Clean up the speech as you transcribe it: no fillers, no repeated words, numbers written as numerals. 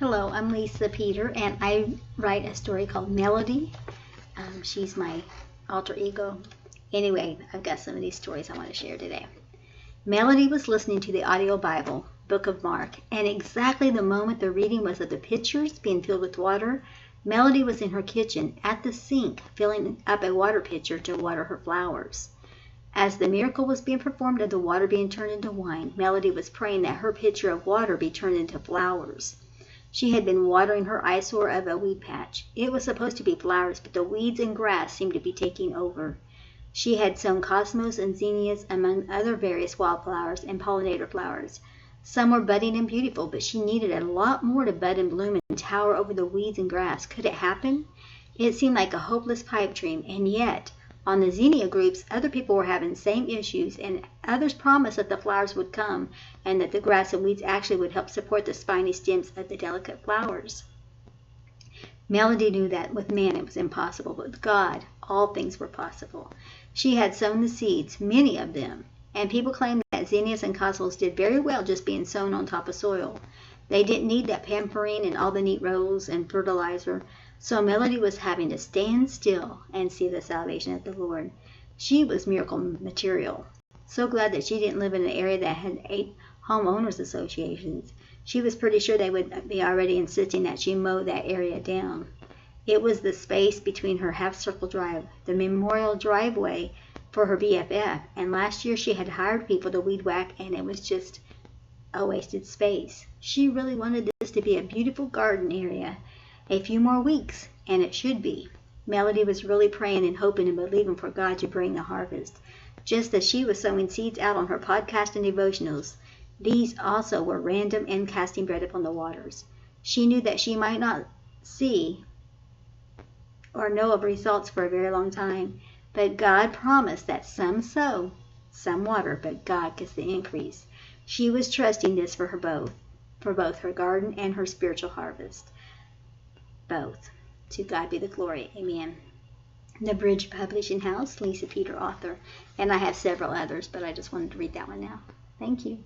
Hello, I'm Lisa Peter, and I write a story called Melody. She's my alter ego. Anyway, I've got some of these stories I want to share today. Melody was listening to the audio Bible, Book of Mark, and exactly the moment the reading was of the pitchers being filled with water, Melody was in her kitchen at the sink filling up a water pitcher to water her flowers. As the miracle was being performed of the water being turned into wine, Melody was praying that her pitcher of water be turned into flowers. She had been watering her eyesore of a weed patch. It was supposed to be flowers, but the weeds and grass seemed to be taking over. She had sown cosmos and zinnias among other various wildflowers and pollinator flowers. Some were budding and beautiful, but she needed a lot more to bud and bloom and tower over the weeds and grass. Could it happen? It seemed like a hopeless pipe dream, and yet, on the zinnia groups, other people were having the same issues, and others promised that the flowers would come and that the grass and weeds actually would help support the spiny stems of the delicate flowers. Melody knew that with man it was impossible, but with God all things were possible. She had sown the seeds, many of them, and people claimed that zinnias and cosmos did very well just being sown on top of soil. They didn't need that pampering and all the neat rows and fertilizer. So Melody was having to stand still and see the salvation of the Lord. She was miracle material. So glad that she didn't live in an area that had 8 homeowners associations. She was pretty sure they would be already insisting that she mow that area down. It was the space between her half-circle drive, the memorial driveway for her BFF, and last year she had hired people to weed whack, and it was just a wasted space. She really wanted this to be a beautiful garden area. A few more weeks, and it should be. Melody was really praying and hoping and believing for God to bring the harvest. Just as she was sowing seeds out on her podcast and devotionals, these also were random and casting bread upon the waters. She knew that she might not see or know of results for a very long time, but God promised that some sow, some water, but God gets the increase. She was trusting this for both her garden and her spiritual harvest. Both. To God be the glory. Amen. The Bridge Publishing House, Lisa Peter, author. And I have several others, but I just wanted to read that one now. Thank you.